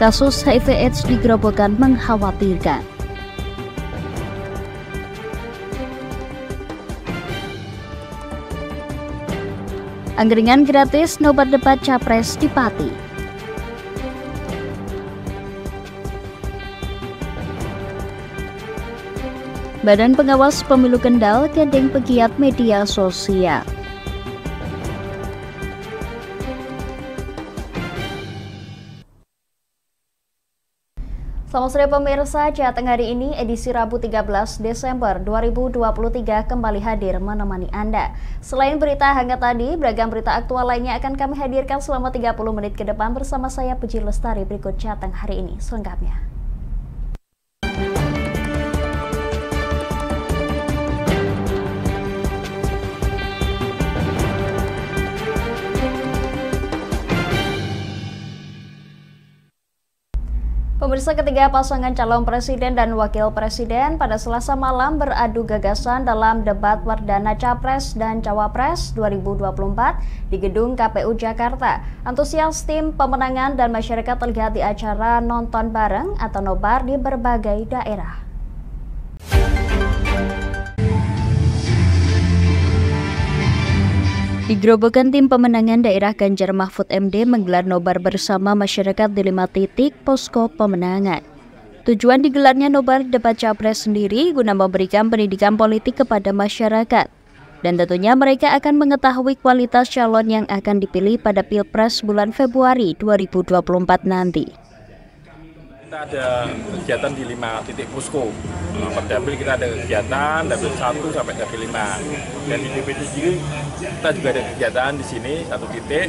Kasus HIV/AIDS di Grobogan mengkhawatirkan. Angkringan gratis nobar debat Capres di Pati. Badan Pengawas Pemilu Kendal gandeng pegiat media sosial. Selamat sore pemirsa, Jateng hari ini edisi Rabu 13 Desember 2023 kembali hadir menemani Anda. Selain berita hangat tadi, beragam berita aktual lainnya akan kami hadirkan selama 30 menit ke depan bersama saya Puji Lestari. Berikut Jateng hari ini selengkapnya. Pemirsa, ketiga pasangan calon presiden dan wakil presiden pada Selasa malam beradu gagasan dalam debat perdana Capres dan Cawapres 2024 di gedung KPU Jakarta. Antusias tim pemenangan dan masyarakat terlihat di acara nonton bareng atau nobar di berbagai daerah. Di Grobogan, tim pemenangan daerah Ganjar Mahfud MD menggelar nobar bersama masyarakat di 5 titik posko pemenangan. Tujuan digelarnya nobar debat Capres sendiri guna memberikan pendidikan politik kepada masyarakat. Dan tentunya mereka akan mengetahui kualitas calon yang akan dipilih pada Pilpres bulan Februari 2024 nanti. Kita ada kegiatan di 5 titik posko. Per dapil kita ada kegiatan dapil 1 sampai dapil 5. Dan di DPD sendiri kita juga ada kegiatan di sini 1 titik.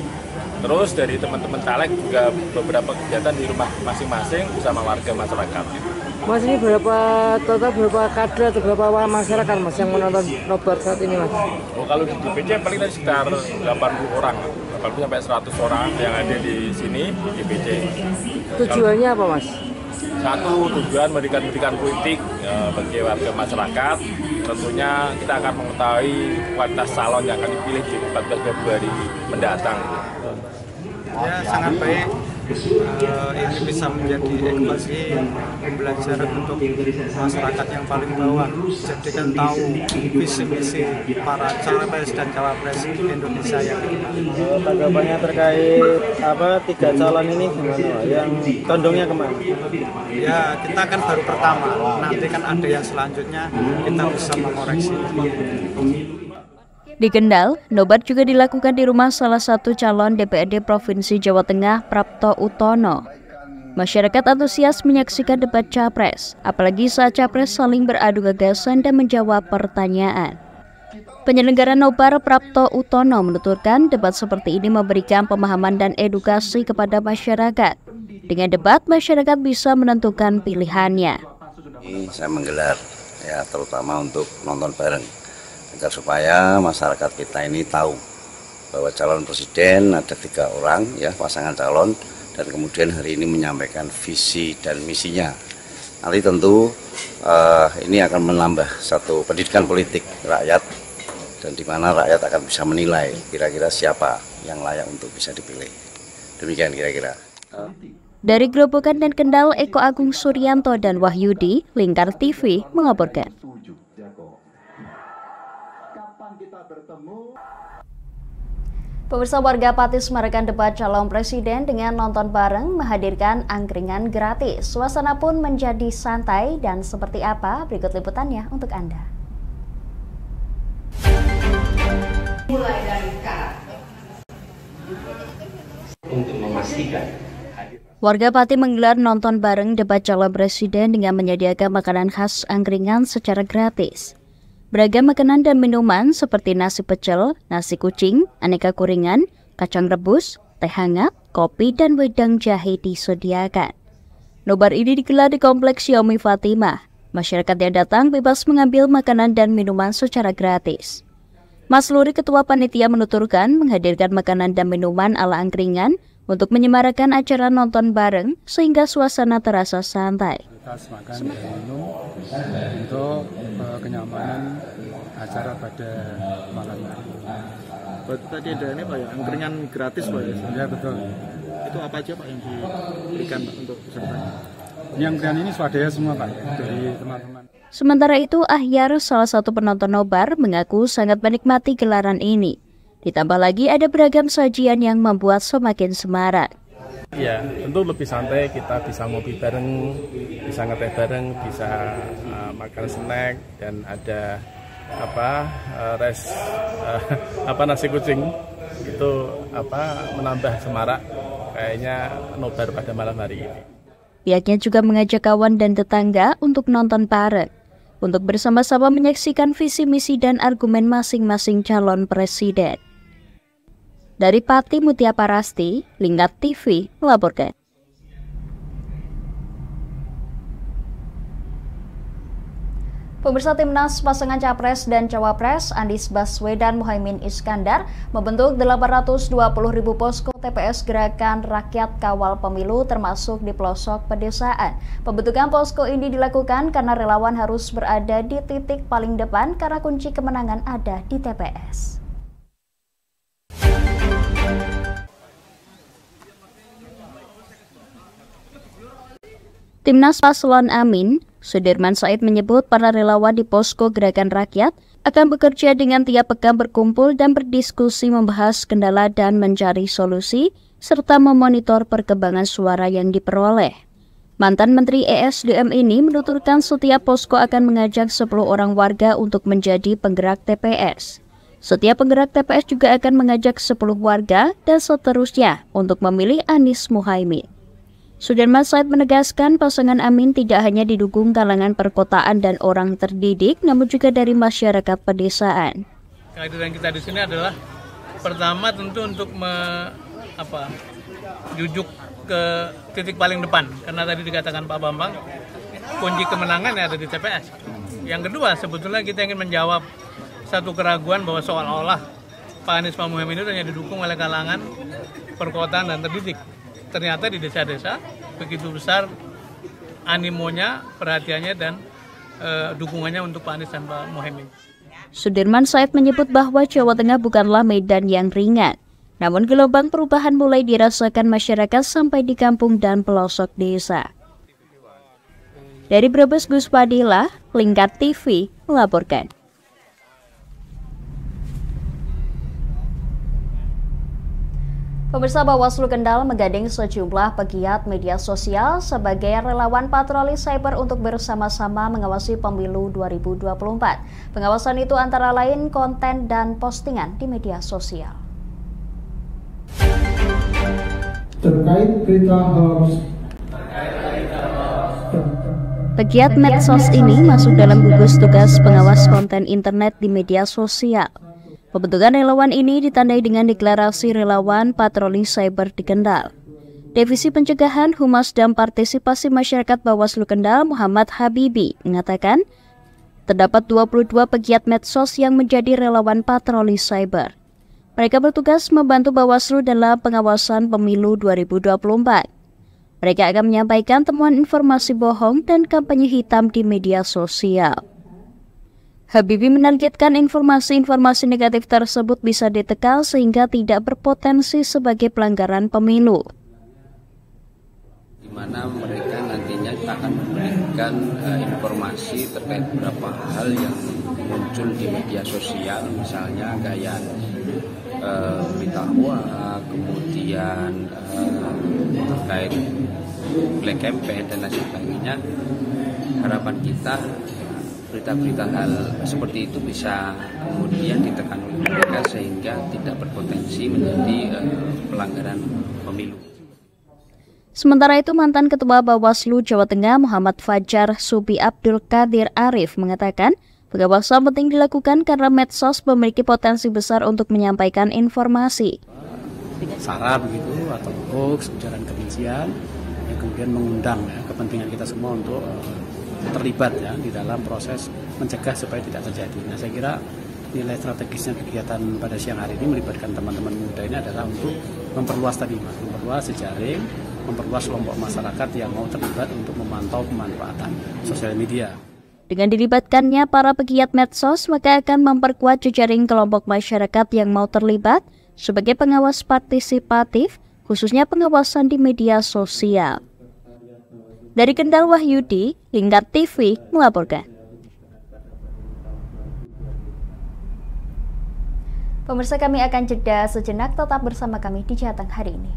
Terus dari teman-teman caleg juga beberapa kegiatan di rumah masing-masing bersama warga masyarakat. Mas, ini berapa kader atau berapa masyarakat Mas yang menonton nobar saat ini Mas? Oh, kalau di DPC paling dari sekitar 80 orang, 80 sampai 100 orang yang ada di sini di DPC. Tujuannya apa Mas? Satu, tujuan memberikan pendidikan politik bagi warga masyarakat. Tentunya kita akan mengetahui kualitas calon yang akan dipilih di 14 Februari mendatang. Ya, sangat baik. Ini bisa menjadi edukasi pembelajaran untuk masyarakat yang paling bawah. Jadi kan tahu visi misi para capres dan cawapres Indonesia yang Tanggapannya terkait 3 calon ini gimana? Yang condongnya kemana? ya, kita kan baru pertama. Nanti kan ada yang selanjutnya, kita bisa mengoreksi. Di Kendal, nobar juga dilakukan di rumah salah satu calon DPRD Provinsi Jawa Tengah, Prapto Utono. Masyarakat antusias menyaksikan debat Capres, apalagi saat Capres saling beradu gagasan dan menjawab pertanyaan. Penyelenggara nobar Prapto Utono menuturkan debat seperti ini memberikan pemahaman dan edukasi kepada masyarakat. Dengan debat, masyarakat bisa menentukan pilihannya. Ini saya menggelar ya terutama untuk nonton bareng. Agar supaya masyarakat kita ini tahu bahwa calon presiden ada 3 orang ya pasangan calon, dan kemudian hari ini menyampaikan visi dan misinya. Nanti tentu ini akan menambah satu pendidikan politik rakyat, dan di mana rakyat akan bisa menilai kira-kira siapa yang layak untuk bisa dipilih. Demikian kira-kira. Dari Grobogan dan Kendal, Eko Agung Suryanto dan Wahyudi, Lingkar TV mengabarkan. Pemirsa, warga Pati semarakan debat calon presiden dengan nonton bareng menghadirkan angkringan gratis. Suasana pun menjadi santai dan seperti apa berikut liputannya untuk Anda. Mulai dari sekarang untuk memastikan warga Pati menggelar nonton bareng debat calon presiden dengan menyediakan makanan khas angkringan secara gratis. Beragam makanan dan minuman seperti nasi pecel, nasi kucing, aneka gorengan, kacang rebus, teh hangat, kopi, dan wedang jahe disediakan. Nobar ini digelar di Kompleks Xiaomi Fatimah. Masyarakat yang datang bebas mengambil makanan dan minuman secara gratis. Mas Luri, Ketua Panitia, menuturkan menghadirkan makanan dan minuman ala angkringan untuk menyemarakan acara nonton bareng sehingga suasana terasa santai. Makan dan minum untuk kenyamanan acara pada malam hari. Tadi ada ini Pak ya, angkringan gratis Pak ya? Ya betul. itu apa aja Pak yang diberikan Pak, untuk peserta? Yang pilihan ini swadaya semua Pak dari teman-teman. Sementara itu, Ahyar, salah satu penonton nobar, mengaku sangat menikmati gelaran ini. Ditambah lagi ada beragam sajian yang membuat semakin semarak. Ya, tentu lebih santai, kita bisa ngopi bareng, bisa ngeteh bareng, bisa makan snack, dan ada nasi kucing itu menambah semarak kayaknya nobar pada malam hari ini. Pihaknya juga mengajak kawan dan tetangga untuk nonton bareng, untuk bersama-sama menyaksikan visi misi dan argumen masing-masing calon presiden. Dari Pati Mutia Parasti, Lingkar TV melaporkan. Pemirsa, Timnas pasangan Capres dan Cawapres Anies Baswedan Muhaimin Iskandar membentuk 820.000 posko TPS Gerakan Rakyat Kawal Pemilu termasuk di pelosok pedesaan. Pembentukan posko ini dilakukan karena relawan harus berada di titik paling depan karena kunci kemenangan ada di TPS. Timnas Paslon Amin, Sudirman Said menyebut para relawan di posko Gerakan Rakyat akan bekerja dengan tiap pekan berkumpul dan berdiskusi membahas kendala dan mencari solusi, serta memonitor perkembangan suara yang diperoleh. Mantan Menteri ESDM ini menuturkan setiap posko akan mengajak 10 orang warga untuk menjadi penggerak TPS. Setiap penggerak TPS juga akan mengajak 10 warga dan seterusnya untuk memilih Anies Muhaimin. Sudirman Said menegaskan pasangan Amin tidak hanya didukung kalangan perkotaan dan orang terdidik, namun juga dari masyarakat pedesaan. Kehadiran kita di sini adalah pertama tentu untuk jujuk ke titik paling depan, karena tadi dikatakan Pak Bambang, kunci kemenangan ada di TPS. Yang kedua, sebetulnya kita ingin menjawab satu keraguan bahwa seolah-olah Pak Anies Muhaimin itu hanya didukung oleh kalangan perkotaan dan terdidik. Ternyata di desa-desa begitu besar animonya, perhatiannya, dan dukungannya untuk Pak Anies dan Pak Muhaimin. Sudirman Said menyebut bahwa Jawa Tengah bukanlah medan yang ringan, namun gelombang perubahan mulai dirasakan masyarakat sampai di kampung dan pelosok desa. Dari Brebes, Gus Padilla, Lingkar TV melaporkan. Pemirsa, Bawaslu Kendal menggandeng sejumlah pegiat media sosial sebagai relawan patroli cyber untuk bersama-sama mengawasi pemilu 2024. Pengawasan itu antara lain konten dan postingan di media sosial. Terkait berita hoax. Pegiat medsos ini masuk dalam gugus tugas pengawas konten internet di media sosial. Pembentukan relawan ini ditandai dengan deklarasi relawan patroli cyber di Kendal. Divisi Pencegahan, Humas dan Partisipasi Masyarakat Bawaslu Kendal, Muhammad Habibi, mengatakan terdapat 22 pegiat medsos yang menjadi relawan patroli cyber. Mereka bertugas membantu Bawaslu dalam pengawasan pemilu 2024. Mereka akan menyampaikan temuan informasi bohong dan kampanye hitam di media sosial. Habibie menargetkan informasi-informasi negatif tersebut bisa ditekan sehingga tidak berpotensi sebagai pelanggaran pemilu. Di mana mereka nantinya akan memberikan informasi terkait beberapa hal yang muncul di media sosial, misalnya gaya berita hoax, kemudian terkait black campaign dan lain sebagainya. Harapan kita berita-berita hal seperti itu bisa kemudian ditekan oleh mereka sehingga tidak berpotensi menjadi pelanggaran pemilu. Sementara itu, mantan Ketua Bawaslu Jawa Tengah Muhammad Fajar Subi Abdul Qadir Arif mengatakan pengawasan penting dilakukan karena medsos memiliki potensi besar untuk menyampaikan informasi. Sara begitu atau hoax, ujaran kebencian yang kemudian mengundang kepentingan kita semua untuk terlibat di dalam proses mencegah supaya tidak terjadi. Nah, saya kira nilai strategisnya kegiatan pada siang hari ini melibatkan teman-teman muda ini adalah untuk memperluas memperluas jejaring, memperluas kelompok masyarakat yang mau terlibat untuk memantau pemanfaatan sosial media. Dengan dilibatkannya para pegiat medsos, maka akan memperkuat jejaring kelompok masyarakat yang mau terlibat sebagai pengawas partisipatif khususnya pengawasan di media sosial. Dari Kendal, Wahyudi, Lingkar TV melaporkan. Pemirsa, kami akan jeda sejenak, tetap bersama kami di Jateng hari ini.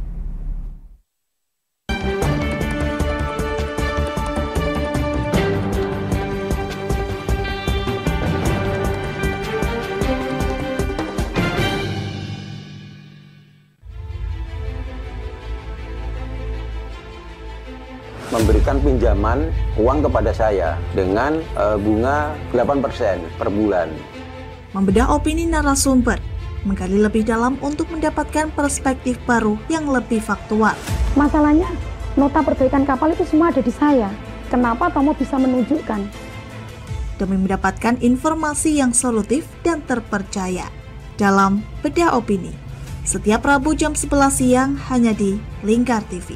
Memberikan pinjaman uang kepada saya dengan bunga 8% per bulan. Membedah opini narasumber, menggali lebih dalam untuk mendapatkan perspektif baru yang lebih faktual. Masalahnya, nota perbaikan kapal itu semua ada di saya. Kenapa kamu bisa menunjukkan? Demi mendapatkan informasi yang solutif dan terpercaya. Dalam Bedah Opini, setiap Rabu jam 11 siang hanya di Lingkar TV.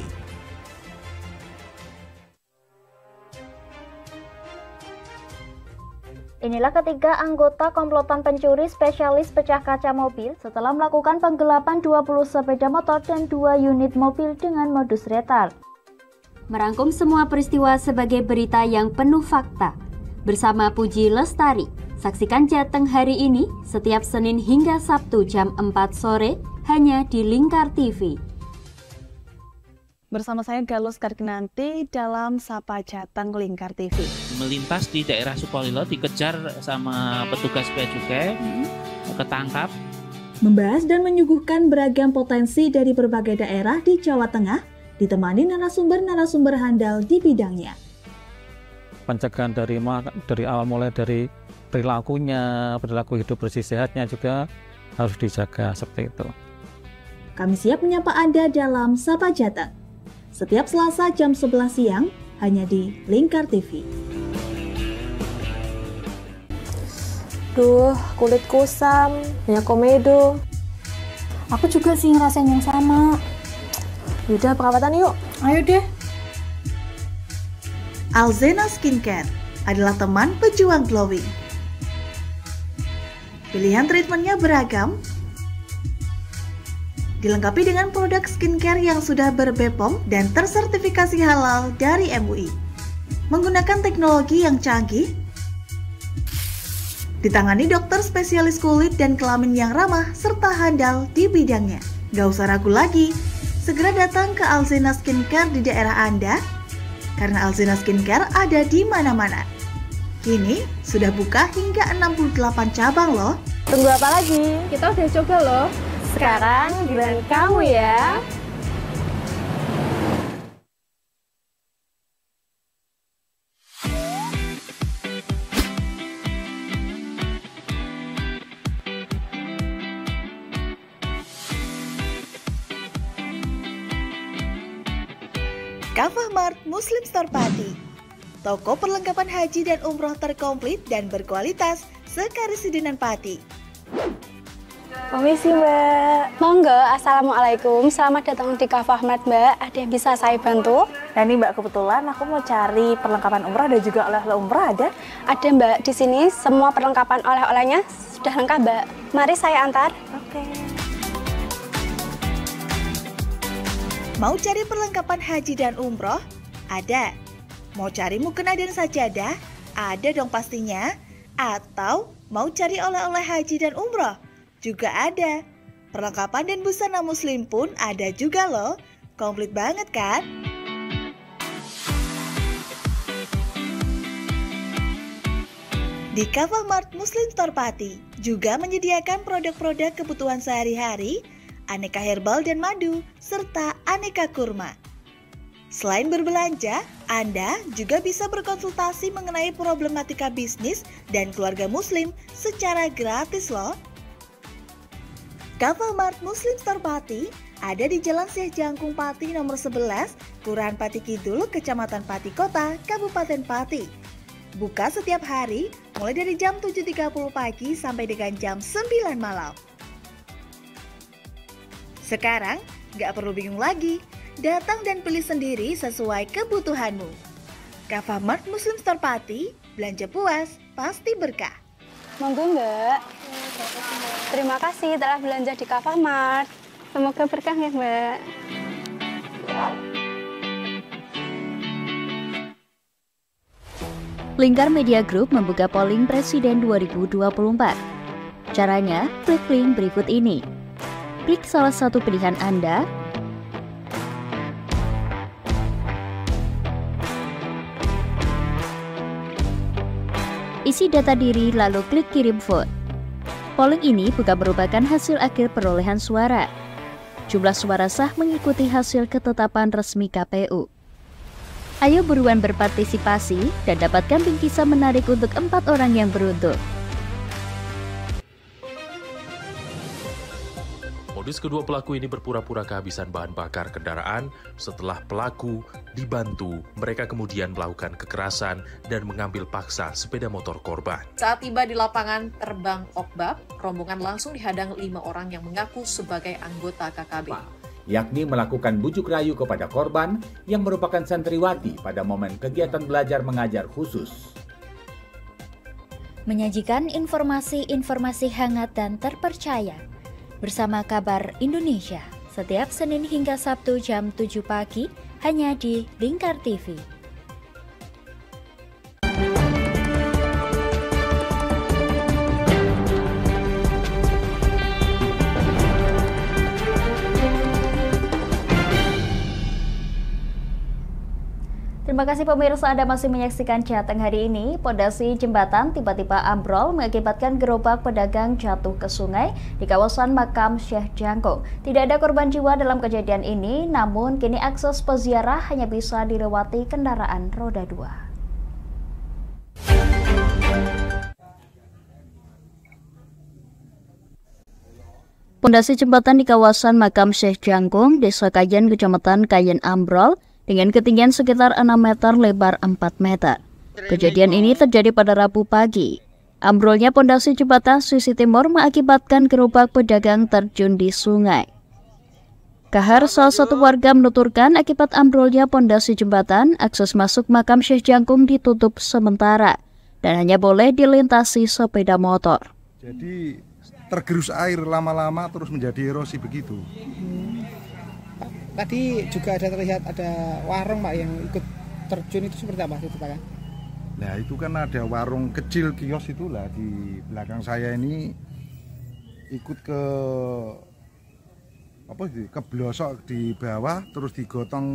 Inilah ketiga anggota komplotan pencuri spesialis pecah kaca mobil setelah melakukan penggelapan 20 sepeda motor dan 2 unit mobil dengan modus retard. Merangkum semua peristiwa sebagai berita yang penuh fakta. Bersama Puji Lestari, saksikan Jateng hari ini setiap Senin hingga Sabtu jam 4 sore hanya di Lingkar TV. Bersama saya Galus Karginanti dalam Sapa Jateng Lingkar TV. Melintas di daerah Sukolilo dikejar sama petugas bea cukai, ketangkap. Membahas dan menyuguhkan beragam potensi dari berbagai daerah di Jawa Tengah, ditemani narasumber-narasumber handal di bidangnya. Pencegahan dari awal mulai dari perilakunya, perilaku hidup bersih sehatnya juga harus dijaga seperti itu. Kami siap menyapa Anda dalam Sapa Jateng. Setiap Selasa jam 11 siang hanya di Lingkar TV. Duh, kulit kusam, banyak komedo. Aku juga sih ngerasain yang sama. Yaudah, perawatan yuk. Ayo deh. Alzena Skincare adalah teman pejuang glowing. Pilihan treatmentnya beragam, dilengkapi dengan produk skincare yang sudah ber-BPOM dan tersertifikasi halal dari MUI. Menggunakan teknologi yang canggih, ditangani dokter spesialis kulit dan kelamin yang ramah serta handal di bidangnya. Gak usah ragu lagi, segera datang ke Alzena Skincare di daerah Anda, karena Alzena Skincare ada di mana-mana. Kini sudah buka hingga 68 cabang loh. Tunggu apa lagi? Kita udah coba loh. Sekarang giliran kamu ya. Kafah Mart Muslim Store Pati, toko perlengkapan haji dan umroh terkomplit dan berkualitas sekarisidenan Pati. Permisi Mbak. Monggo, Assalamualaikum. Selamat datang di Kafah Mart Mbak. Ada yang bisa saya bantu? Nah ini Mbak, kebetulan aku mau cari perlengkapan umroh dan juga oleh-oleh umroh ada? Ada Mbak, di sini semua perlengkapan oleh-olehnya sudah lengkap Mbak. Mari saya antar. Oke. Mau cari perlengkapan haji dan umroh? Ada. Mau cari mukena dan sajadah? Ada dong pastinya. Atau mau cari oleh-oleh haji dan umroh? Juga ada. Perlengkapan dan busana muslim pun ada juga loh. Komplit banget kan? Di Kafah Mart Muslim Store Pati juga menyediakan produk-produk kebutuhan sehari-hari, aneka herbal dan madu, serta aneka kurma. Selain berbelanja, Anda juga bisa berkonsultasi mengenai problematika bisnis dan keluarga muslim secara gratis loh. Kafah Mart Muslim Store Pati ada di Jalan Syekh Jangkung Pati nomor 11, Kelurahan Pati Kidul, Kecamatan Pati Kota, Kabupaten Pati. Buka setiap hari mulai dari jam 7.30 pagi sampai dengan jam 9 malam. Sekarang nggak perlu bingung lagi, datang dan pilih sendiri sesuai kebutuhanmu. Kafah Mart Muslim Store Pati, belanja puas, pasti berkah. Monggo Mbak. Terima kasih telah belanja di Kafah Mart. Semoga berkah ya Mbak. Lingkar Media Group membuka polling Presiden 2024. Caranya, klik link berikut ini. Klik salah satu pilihan Anda, isi data diri lalu klik kirim vote. Polling ini bukan merupakan hasil akhir perolehan suara. Jumlah suara sah mengikuti hasil ketetapan resmi KPU. Ayo buruan berpartisipasi dan dapatkan bingkisan menarik untuk 4 orang yang beruntung. Modus kedua pelaku ini berpura-pura kehabisan bahan bakar kendaraan. Setelah pelaku dibantu, mereka kemudian melakukan kekerasan dan mengambil paksa sepeda motor korban. Saat tiba di lapangan terbang Okbab, rombongan langsung dihadang 5 orang yang mengaku sebagai anggota KKB. Yakni melakukan bujuk rayu kepada korban yang merupakan santriwati pada momen kegiatan belajar mengajar khusus. Menyajikan informasi-informasi hangat dan terpercaya bersama Kabar Indonesia setiap Senin hingga Sabtu jam 7 pagi hanya di Lingkar TV. Terima kasih pemirsa, Anda masih menyaksikan Jateng hari ini. Pondasi jembatan tiba-tiba ambrol mengakibatkan gerobak pedagang jatuh ke sungai di kawasan makam Syekh Jangkung. Tidak ada korban jiwa dalam kejadian ini, namun kini akses peziarah hanya bisa dilewati kendaraan roda 2. Pondasi jembatan di kawasan makam Syekh Jangkung, Desa Kayen, Kecamatan Kayen ambrol dengan ketinggian sekitar 6 meter, lebar 4 meter. Kejadian ini terjadi pada Rabu pagi. Ambrolnya pondasi jembatan sisi timur mengakibatkan gerobak pedagang terjun di sungai. Kahar, salah satu warga, menuturkan akibat ambrolnya pondasi jembatan, akses masuk makam Syekh Jangkung ditutup sementara dan hanya boleh dilintasi sepeda motor. Jadi tergerus air lama-lama terus menjadi erosi begitu. Tadi juga ada terlihat ada warung Pak yang ikut terjun, itu seperti apa itu Pak? Nah itu kan ada warung kecil, kios itulah di belakang saya ini ikut ke blosok di bawah terus digotong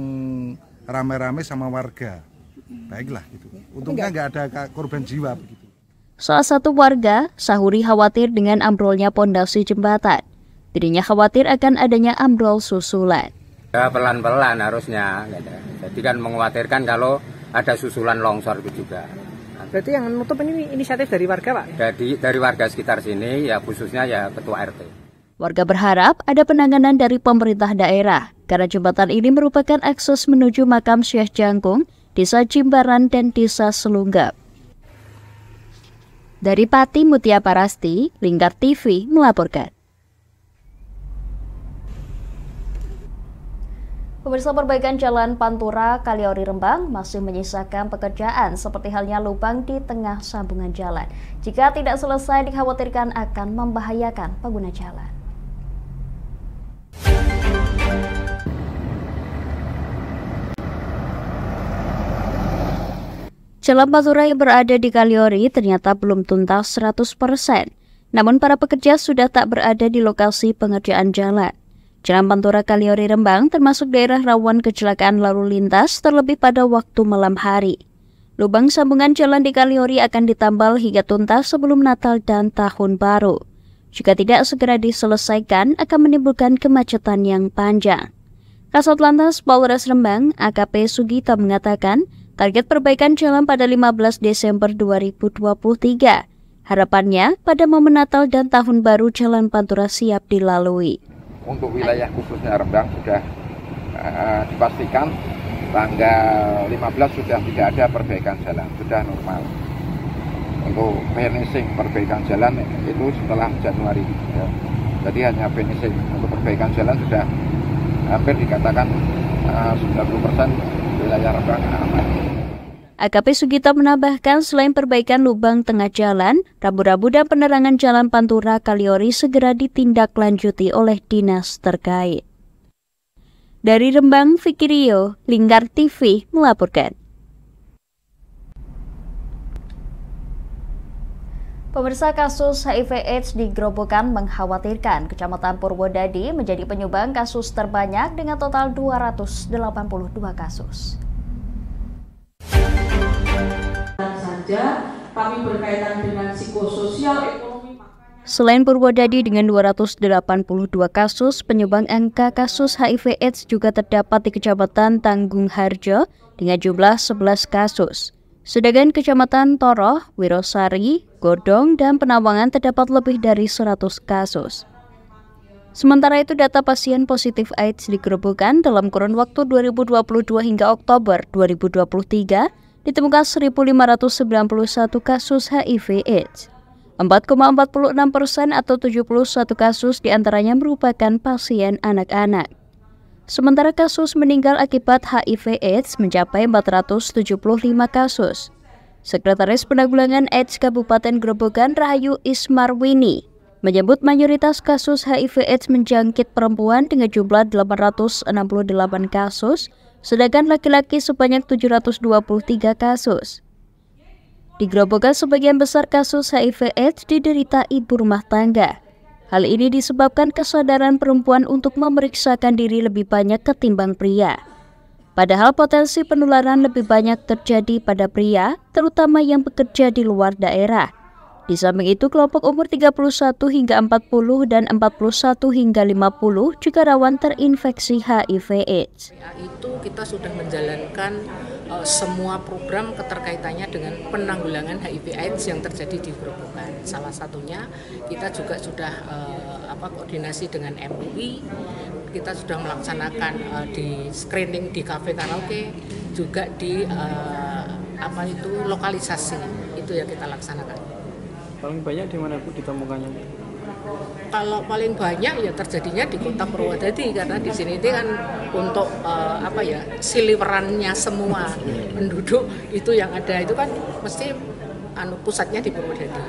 rame-rame sama warga. Baiklah gitu. Untungnya nggak ada korban jiwa begitu. Salah satu warga, Sahuri, khawatir dengan ambrolnya pondasi jembatan. Dirinya khawatir akan adanya ambrol susulan. Ya, pelan-pelan harusnya, jadi kan mengkhawatirkan kalau ada susulan longsor itu juga. Berarti yang menutup ini inisiatif dari warga Pak? Dari warga sekitar sini, ya khususnya ya Ketua RT. Warga berharap ada penanganan dari pemerintah daerah, karena jembatan ini merupakan akses menuju makam Syekh Jangkung, Desa Jimbaran dan Desa Selunggap. Dari Pati Mutia Parasti, Lingkar TV melaporkan. Pemirsa, perbaikan Jalan Pantura Kaliori Rembang masih menyisakan pekerjaan seperti halnya lubang di tengah sambungan jalan. Jika tidak selesai, dikhawatirkan akan membahayakan pengguna jalan. Jalan Pantura yang berada di Kaliori ternyata belum tuntas 100%. Namun para pekerja sudah tak berada di lokasi pengerjaan jalan. Jalan Pantura Kaliori Rembang termasuk daerah rawan kecelakaan lalu lintas, terlebih pada waktu malam hari. Lubang sambungan jalan di Kaliori akan ditambal hingga tuntas sebelum Natal dan Tahun Baru. Jika tidak segera diselesaikan, akan menimbulkan kemacetan yang panjang. Kasat Lantas Polres Rembang, AKP Sugito, mengatakan target perbaikan jalan pada 15 Desember 2023. Harapannya pada momen Natal dan Tahun Baru Jalan Pantura siap dilalui. Untuk wilayah khususnya Rembang sudah dipastikan tanggal 15 sudah tidak ada perbaikan jalan, sudah normal. Untuk finishing perbaikan jalan itu setelah Januari. Ya. Jadi hanya finishing, untuk perbaikan jalan sudah hampir dikatakan 90% wilayah Rembang aman. AKP Sugito menambahkan selain perbaikan lubang tengah jalan, rambu-rambu dan penerangan Jalan Pantura Kaliori segera ditindaklanjuti oleh dinas terkait. Dari Rembang, Vicky Rio, Lingkar TV melaporkan. Pemirsa, kasus HIV/AIDS di Grobogan mengkhawatirkan. Kecamatan Purwodadi menjadi penyumbang kasus terbanyak dengan total 282 kasus. Saja, tapi berkaitan dengan psikososial, ekonomi. Selain Purwodadi dengan 282 kasus, penyumbang angka kasus HIV/AIDS juga terdapat di Kecamatan Tanggung Harjo dengan jumlah 11 kasus. Sedangkan Kecamatan Toroh, Wirosari, Godong, dan Penawangan terdapat lebih dari 100 kasus. Sementara itu, data pasien positif AIDS di Grobogan dalam kurun waktu 2022 hingga Oktober 2023 ditemukan 1.591 kasus HIV/AIDS. 4,46% atau 71 kasus diantaranya merupakan pasien anak-anak. Sementara kasus meninggal akibat HIV/AIDS mencapai 475 kasus. Sekretaris Penanggulangan AIDS Kabupaten Grobogan Rahayu Ismarwini menyebut mayoritas kasus HIV/AIDS menjangkit perempuan dengan jumlah 868 kasus, sedangkan laki-laki sebanyak 723 kasus. Di Grobogan sebagian besar kasus HIV/AIDS diderita ibu rumah tangga. Hal ini disebabkan kesadaran perempuan untuk memeriksakan diri lebih banyak ketimbang pria. Padahal potensi penularan lebih banyak terjadi pada pria, terutama yang bekerja di luar daerah. Di samping itu, kelompok umur 31 hingga 40 dan 41 hingga 50 juga rawan terinfeksi HIV/AIDS. Itu kita sudah menjalankan semua program keterkaitannya dengan penanggulangan HIV/AIDS yang terjadi di Grobogan. Salah satunya kita juga sudah koordinasi dengan MUI, kita sudah melaksanakan di screening di kafe karaoke, juga di lokalisasi itu yang kita laksanakan. Paling banyak di mana Bu ditemukannya? Kalau paling banyak ya terjadinya di Kota Purwodadi, karena di sini itu kan untuk siliwerannya semua penduduk itu yang ada itu kan mesti pusatnya di Purwodadi.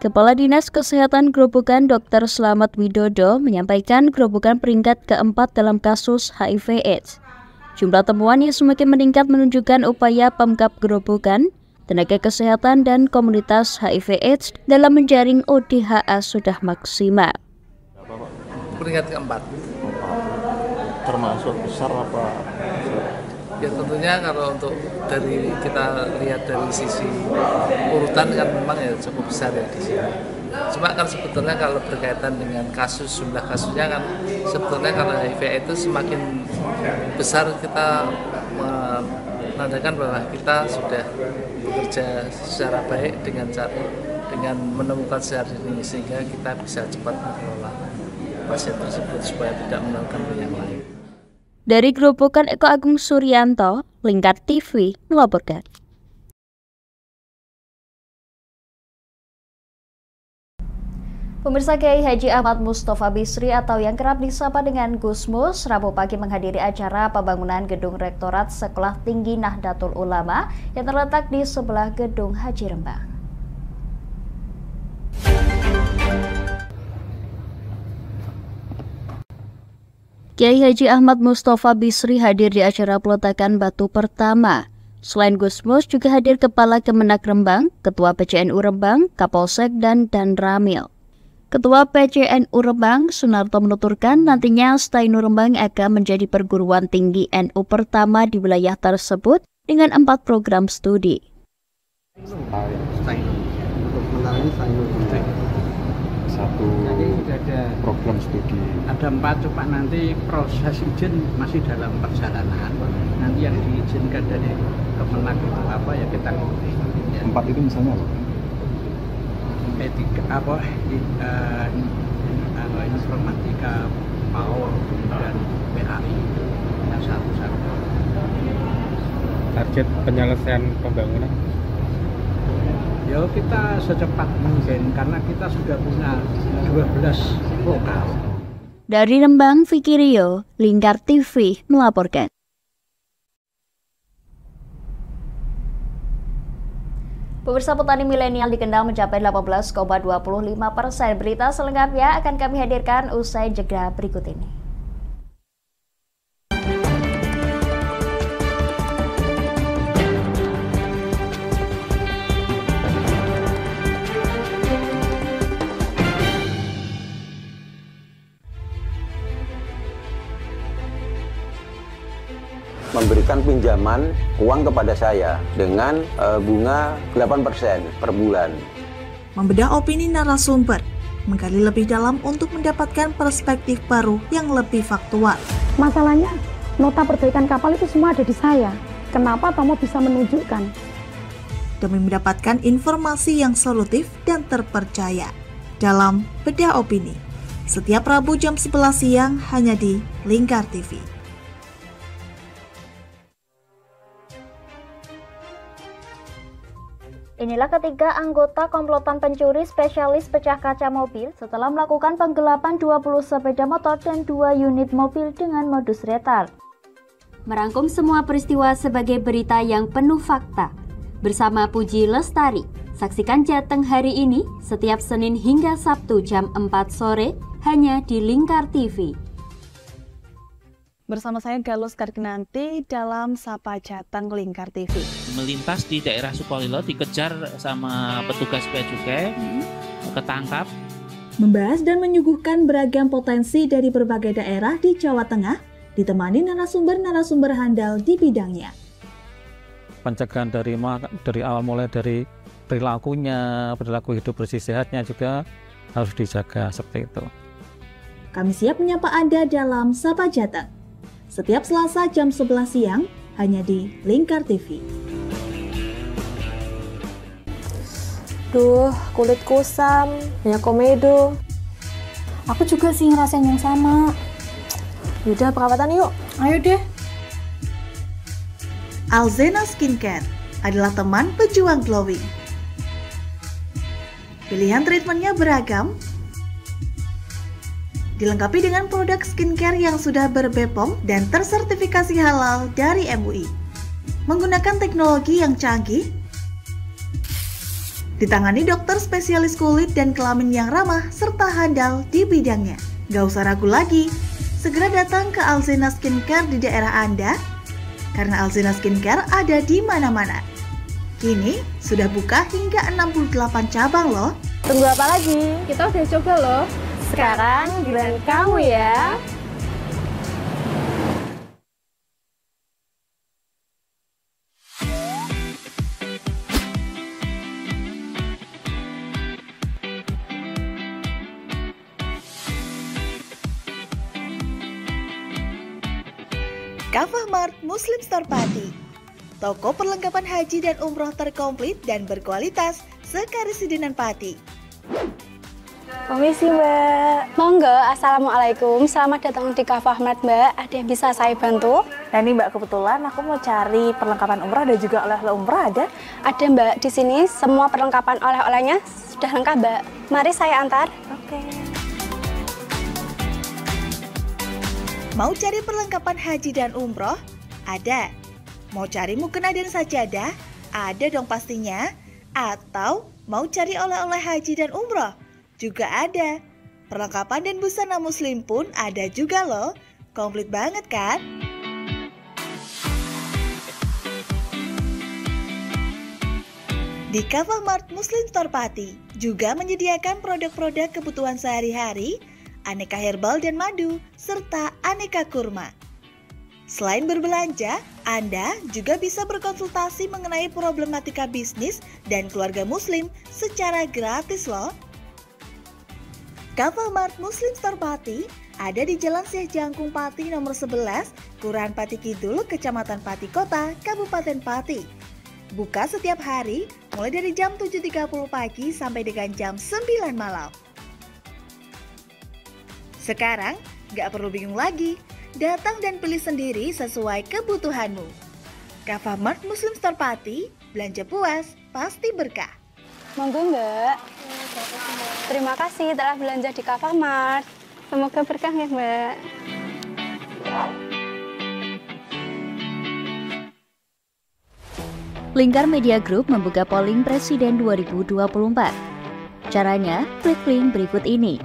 Kepala Dinas Kesehatan Grobogan Dr. Slamet Widodo menyampaikan Grobogan peringkat keempat dalam kasus HIV/AIDS. Jumlah temuan yang semakin meningkat menunjukkan upaya Pemkab Grobogan, tenaga kesehatan dan komunitas HIV/AIDS dalam menjaring ODHA sudah maksimal. Peringkat keempat. Termasuk besar apa? Ya tentunya kalau untuk kita lihat dari sisi urutan kan memang ya cukup besar ya di sini. Cuma kan sebetulnya kalau berkaitan dengan jumlah kasusnya kan sebetulnya kalau HIV itu semakin besar kita menandakan bahwa kita sudah bekerja secara baik dengan menemukan secara dini sehingga kita bisa cepat mengelola pasien tersebut supaya tidak menularkan ke yang lain. Dari Grobogan, Eko Agung Suryanto, Lingkar TV melaporkan. Pemirsa, Kiai Haji Ahmad Mustafa Bisri atau yang kerap disapa dengan Gus Mus, Rabu pagi menghadiri acara pembangunan gedung Rektorat Sekolah Tinggi Nahdlatul Ulama yang terletak di sebelah gedung Haji Rembang. Kiai Haji Ahmad Mustafa Bisri hadir di acara peletakan batu pertama. Selain Gus Mus, juga hadir Kepala Kemenak Rembang, Ketua PCNU Rembang, Kapolsek, dan Ramil. Ketua PCNU Rembang, Sunarto, menuturkan nantinya Stainu Rembang akan menjadi perguruan tinggi NU pertama di wilayah tersebut dengan 4 program studi. Satu program studi. Ada 4, cuma nanti proses izin masih dalam perjalanan. Nanti yang diizinkan dari Kemenak itu apa ya kita ngikuti. 4 itu misalnya apa? Informatika, PAUD, dan PAI. Yang satu-satu. Target penyelesaian pembangunan? Ya kita secepat mungkin karena kita sudah punya 12 lokal. Dari Rembang, Vicky Rio, Lingkar TV melaporkan. Pemirsa, petani milenial di Kendal mencapai 18,25%. Berita selengkapnya akan kami hadirkan usai jeda berikut ini. memberikan pinjaman uang kepada saya dengan bunga 8% per bulan. Membedah opini narasumber, menggali lebih dalam untuk mendapatkan perspektif baru yang lebih faktual. Masalahnya, nota perbaikan kapal itu semua ada di saya. Kenapa Tomo bisa menunjukkan? Demi mendapatkan informasi yang solutif dan terpercaya dalam Bedah Opini. Setiap Rabu jam 11 siang hanya di Lingkar TV. Inilah ketiga anggota komplotan pencuri spesialis pecah kaca mobil setelah melakukan penggelapan 20 sepeda motor dan 2 unit mobil dengan modus retard. Merangkum semua peristiwa sebagai berita yang penuh fakta. Bersama Puji Lestari, saksikan Jateng hari ini setiap Senin hingga Sabtu jam 4 sore hanya di Lingkar TV. Bersama saya Galus Karginanti dalam Sapa Jateng Lingkar TV. Melintas di daerah Sukolilo dikejar sama petugas bea cukai, ketangkap. Membahas dan menyuguhkan beragam potensi dari berbagai daerah di Jawa Tengah, ditemani narasumber-narasumber handal di bidangnya. Pencegahan dari awal mulai dari perilakunya, perilaku hidup bersih sehatnya juga harus dijaga seperti itu. Kami siap menyapa Anda dalam Sapa Jateng. Setiap Selasa jam 11 siang hanya di Lingkar TV. Duh, kulit kusam, banyak komedo. Aku juga sih ngerasain yang sama. Yaudah, perawatan yuk. Ayo deh. Alzena Skincare adalah teman pejuang glowing. Pilihan treatmentnya beragam, dilengkapi dengan produk skincare yang sudah ber-BPOM dan tersertifikasi halal dari MUI. Menggunakan teknologi yang canggih, ditangani dokter spesialis kulit dan kelamin yang ramah serta handal di bidangnya. Gak usah ragu lagi, segera datang ke Alzena Skincare di daerah Anda, karena Alzena Skincare ada di mana-mana. Kini sudah buka hingga 68 cabang loh. Tunggu apa lagi? Kita udah coba loh. Sekarang giliran kamu ya. Kafah Mart Muslim Store Pati, toko perlengkapan haji dan umroh terkomplit dan berkualitas sekarisidenan Pati. Permisi Mbak. Monggo, Assalamualaikum. Selamat datang di Kafah Mart Mbak. Ada yang bisa saya bantu? Nah ini Mbak, kebetulan aku mau cari perlengkapan umrah dan juga oleh-oleh umrah ada? Ada Mbak, di sini semua perlengkapan oleh-olehnya sudah lengkap Mbak. Mari saya antar. Oke. Mau cari perlengkapan haji dan umroh? Ada. Mau cari mukena dan sajadah? Ada dong pastinya. Atau mau cari oleh-oleh haji dan umroh? Juga ada. Perlengkapan dan busana muslim pun ada juga loh. Komplit banget kan? Di Kafah Mart Muslim Store Pati juga menyediakan produk-produk kebutuhan sehari-hari, aneka herbal dan madu, serta aneka kurma. Selain berbelanja, Anda juga bisa berkonsultasi mengenai problematika bisnis dan keluarga muslim secara gratis loh. Kafah Mart Muslim Store Pati ada di Jalan Syekh Jangkung Pati nomor 11, Kelurahan Pati Kidul, Kecamatan Pati Kota, Kabupaten Pati. Buka setiap hari mulai dari jam 7.30 pagi sampai dengan jam 9 malam. Sekarang gak perlu bingung lagi, datang dan pilih sendiri sesuai kebutuhanmu. Kafah Mart Muslim Store Pati, belanja puas, pasti berkah. Monggo Mbak. Terima kasih telah belanja di Kafah Mart. Semoga berkah ya Mbak. Lingkar Media Group membuka polling Presiden 2024. Caranya, klik link berikut ini.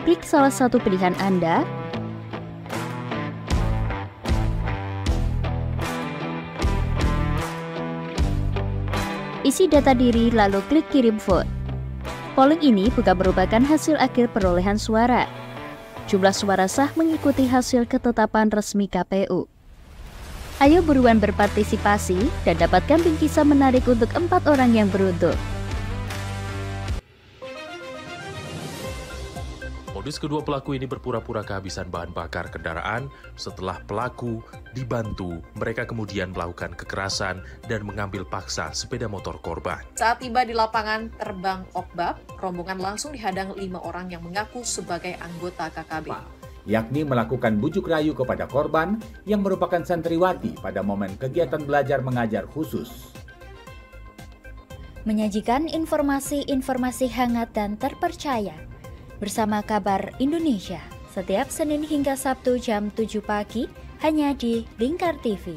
Klik salah satu pilihan Anda, isi data diri lalu klik kirim vote. Polling ini bukan merupakan hasil akhir perolehan suara. Jumlah suara sah mengikuti hasil ketetapan resmi KPU. Ayo buruan berpartisipasi dan dapatkan bingkisan menarik untuk 4 orang yang beruntung. Modus kedua pelaku ini berpura-pura kehabisan bahan bakar kendaraan. Setelah pelaku dibantu, mereka kemudian melakukan kekerasan dan mengambil paksa sepeda motor korban. Saat tiba di lapangan terbang Okbab, rombongan langsung dihadang 5 orang yang mengaku sebagai anggota KKB. Yakni melakukan bujuk rayu kepada korban yang merupakan santriwati pada momen kegiatan belajar mengajar khusus. Menyajikan informasi-informasi hangat dan terpercaya bersama Kabar Indonesia setiap Senin hingga Sabtu jam 7 pagi hanya di Lingkar TV.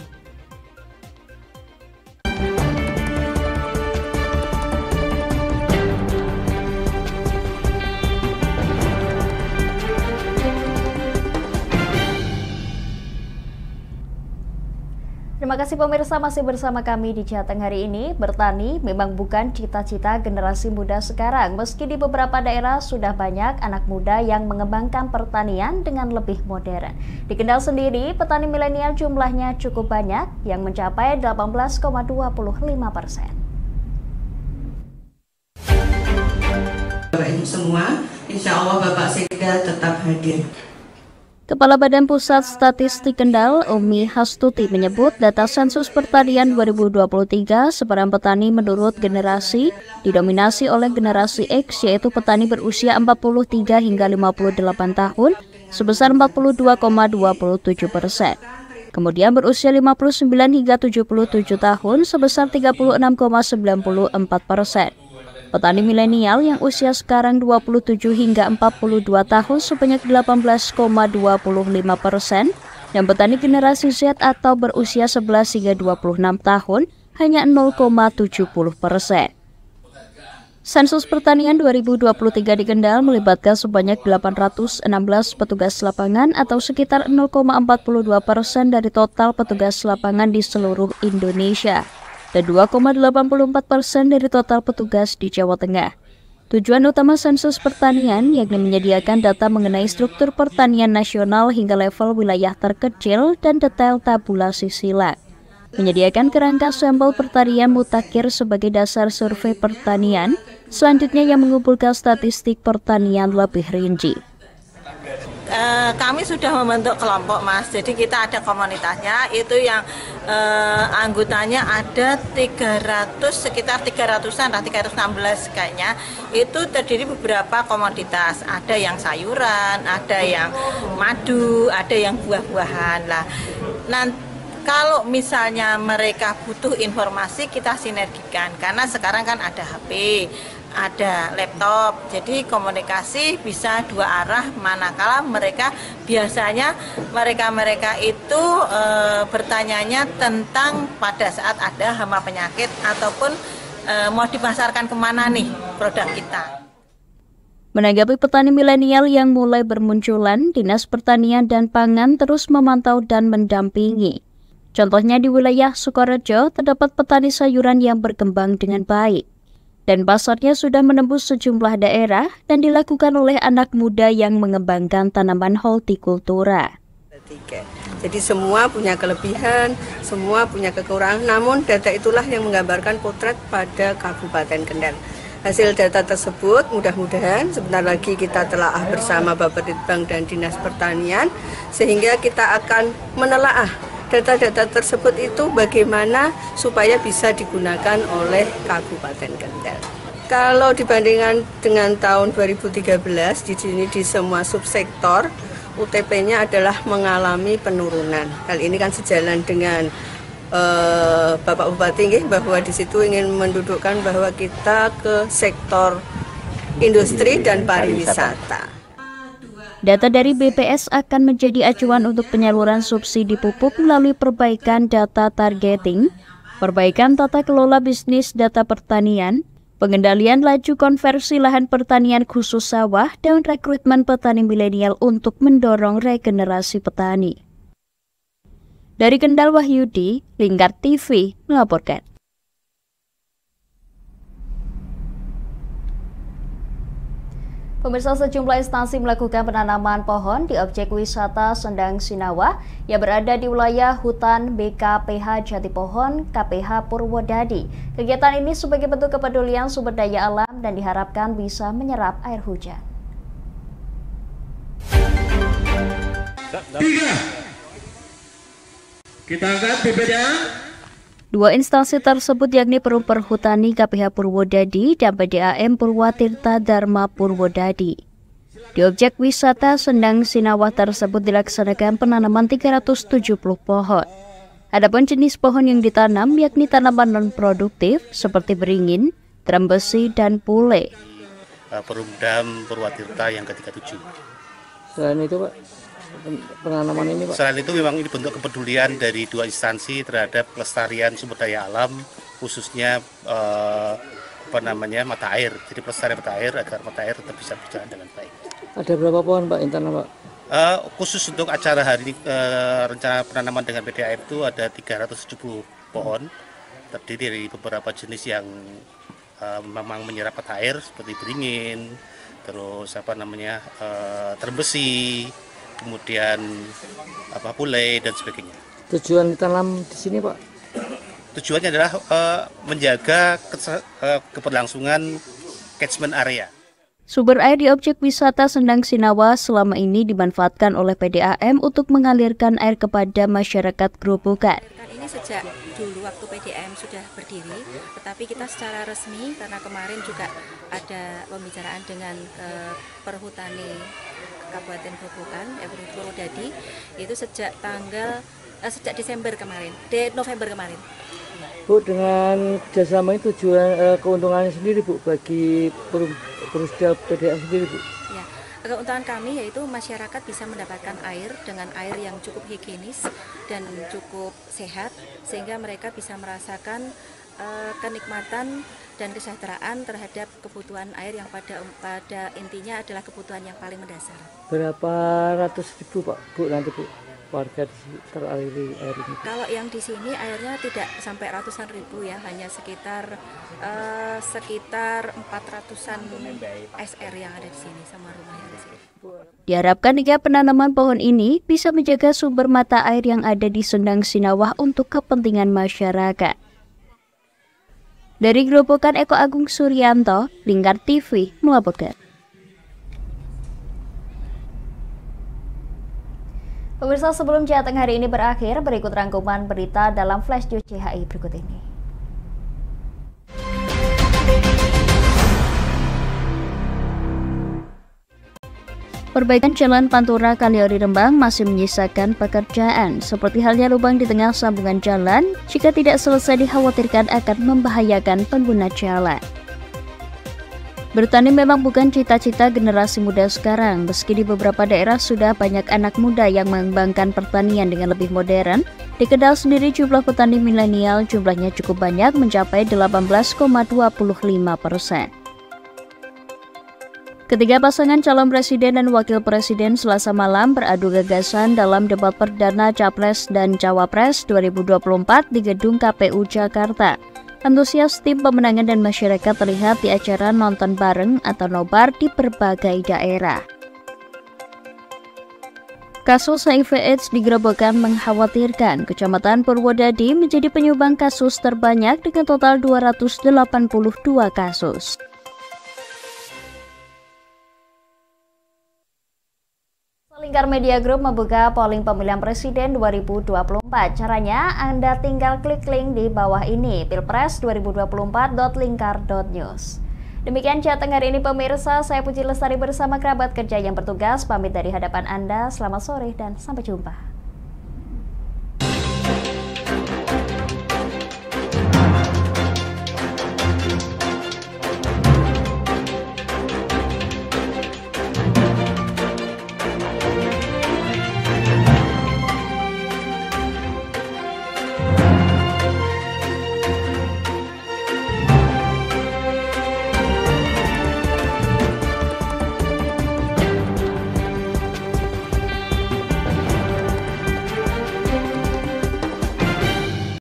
Terima kasih pemirsa, masih bersama kami di Jateng hari ini. Bertani memang bukan cita-cita generasi muda sekarang. Meski di beberapa daerah sudah banyak anak muda yang mengembangkan pertanian dengan lebih modern. Di Kendal sendiri, petani milenial jumlahnya cukup banyak yang mencapai 18,25%. Bapak Ibu semua, insya Allah Bapak Sekda tetap hadir. Kepala Badan Pusat Statistik Kendal, Umi Hastuti menyebut data sensus pertanian 2023 sebaran petani menurut generasi didominasi oleh generasi X, yaitu petani berusia 43 hingga 58 tahun sebesar 42,27%. Kemudian berusia 59 hingga 77 tahun sebesar 36,94%. Petani milenial yang usia sekarang 27 hingga 42 tahun sebanyak 18,25% dan petani generasi Z atau berusia 11 hingga 26 tahun hanya 0,70%. Sensus pertanian 2023 di Kendal melibatkan sebanyak 816 petugas lapangan atau sekitar 0,42% dari total petugas lapangan di seluruh Indonesia dan 2,84% dari total petugas di Jawa Tengah. Tujuan utama sensus pertanian yakni menyediakan data mengenai struktur pertanian nasional hingga level wilayah terkecil dan detail tabulasi silang. Menyediakan kerangka sampel pertanian mutakhir sebagai dasar survei pertanian, selanjutnya yang mengumpulkan statistik pertanian lebih rinci. Kami sudah membentuk kelompok, Mas. Jadi kita ada komunitasnya, itu yang anggotanya ada 300, sekitar 300-an, 316 kayaknya. Itu terdiri beberapa komoditas. Ada yang sayuran, ada yang madu, ada yang buah-buahan. Kalau misalnya mereka butuh informasi, kita sinergikan. Karena sekarang kan ada HP, ada laptop, jadi komunikasi bisa dua arah. Manakala biasanya mereka itu bertanyanya tentang pada saat ada hama penyakit ataupun mau dipasarkan kemana nih produk kita. Menanggapi petani milenial yang mulai bermunculan, Dinas Pertanian dan Pangan terus memantau dan mendampingi. Contohnya di wilayah Sukorejo terdapat petani sayuran yang berkembang dengan baik. Dan pasarnya sudah menembus sejumlah daerah dan dilakukan oleh anak muda yang mengembangkan tanaman hortikultura. Jadi semua punya kelebihan, semua punya kekurangan, namun data itulah yang menggambarkan potret pada Kabupaten Kendal. Hasil data tersebut mudah-mudahan sebentar lagi kita telaah bersama Bapeditbang dan Dinas Pertanian, sehingga kita akan menelaah data-data tersebut itu bagaimana supaya bisa digunakan oleh Kabupaten Kendal. Kalau dibandingkan dengan tahun 2013, di sini di semua subsektor UTP-nya adalah mengalami penurunan. Hal ini kan sejalan dengan Bapak Bupati bahwa di situ ingin mendudukkan bahwa kita ke sektor industri dan pariwisata. Data dari BPS akan menjadi acuan untuk penyaluran subsidi pupuk melalui perbaikan data targeting, perbaikan tata kelola bisnis data pertanian, pengendalian laju konversi lahan pertanian khusus sawah, dan rekrutmen petani milenial untuk mendorong regenerasi petani. Dari Kendal, Wahyudi, Lingkar TV melaporkan. Pemirsa, sejumlah instansi melakukan penanaman pohon di objek wisata Sendang Sinawa yang berada di wilayah hutan BKPH Jatipohon, KPH Purwodadi. Kegiatan ini sebagai bentuk kepedulian sumber daya alam dan diharapkan bisa menyerap air hujan. Kita angkat bibitnya. Dua instansi tersebut yakni Perum Perhutani KPH Purwodadi dan PDAM Purwatirta Dharma Purwodadi. Di objek wisata Sendang Sinawa tersebut dilaksanakan penanaman 370 pohon. Adapun jenis pohon yang ditanam yakni tanaman non-produktif seperti beringin, trembesi, dan pule. Perumdam Purwatirta yang ke-37. Selain itu, Pak, penanaman ini, Pak? Selain itu memang ini bentuk kepedulian dari dua instansi terhadap pelestarian sumber daya alam, khususnya mata air. Jadi pelestarian mata air agar mata air tetap bisa berjalan dengan baik. Ada berapa pohon, Pak, yang tanam, Pak? Khusus untuk acara hari ini, rencana penanaman dengan PDAM itu ada 370 pohon, terdiri dari beberapa jenis yang memang menyerap mata air seperti beringin, terus trembesi, kemudian pule dan sebagainya. Tujuan ditanam di sini, Pak? Tujuannya adalah menjaga keberlangsungan catchment area. Sumber air di objek wisata Sendang Sinawa selama ini dimanfaatkan oleh PDAM untuk mengalirkan air kepada masyarakat Grobogan. Ini sejak dulu waktu PDAM sudah berdiri, tetapi kita secara resmi karena kemarin juga ada pembicaraan dengan Perhutani Kabupaten Grobogan, Purwodadi, itu sejak Desember kemarin, November kemarin. Bu, dengan kerjasama ini tujuan keuntungannya sendiri, Bu, bagi Perusda PDAM sendiri, Bu? Ya, keuntungan kami yaitu masyarakat bisa mendapatkan air dengan air yang cukup higienis dan cukup sehat, sehingga mereka bisa merasakan kenikmatan dan kesejahteraan terhadap kebutuhan air yang pada intinya adalah kebutuhan yang paling mendasar. Berapa ratus ribu, Pak, Bu, nanti, Bu, warga teraliri air ini? Kalau yang di sini airnya tidak sampai ratusan ribu ya, hanya sekitar 400-an SR yang ada di sini sama rumah yang di sini. Diharapkan dengan penanaman pohon ini bisa menjaga sumber mata air yang ada di Sendang Sinawa untuk kepentingan masyarakat. Dari Grobogan, Eko Agung Suryanto, Lingkar TV melaporkan. Pemirsa, sebelum Jateng hari ini berakhir, berikut rangkuman berita dalam Flash News CHI berikut ini. Perbaikan Jalan Pantura Kaliori Rembang masih menyisakan pekerjaan, seperti halnya lubang di tengah sambungan jalan. Jika tidak selesai, dikhawatirkan akan membahayakan pengguna jalan. Bertani memang bukan cita-cita generasi muda sekarang. Meski di beberapa daerah sudah banyak anak muda yang mengembangkan pertanian dengan lebih modern, di Kendal sendiri jumlah petani milenial jumlahnya cukup banyak, mencapai 18,25%. Ketiga pasangan calon presiden dan wakil presiden Selasa malam beradu gagasan dalam debat perdana Capres dan Cawapres 2024 di gedung KPU Jakarta. Antusias tim pemenangan dan masyarakat terlihat di acara nonton bareng atau nobar di berbagai daerah. Kasus HIV/AIDS di Grobogan mengkhawatirkan. Kecamatan Purwodadi menjadi penyumbang kasus terbanyak dengan total 282 kasus. Lingkar Media Group membuka polling pemilihan presiden 2024. Caranya, Anda tinggal klik link di bawah ini, pilpres2024.lingkar.news. Demikian Jateng hari ini pemirsa, saya Puji Lestari bersama kerabat kerja yang bertugas pamit dari hadapan Anda. Selamat sore dan sampai jumpa.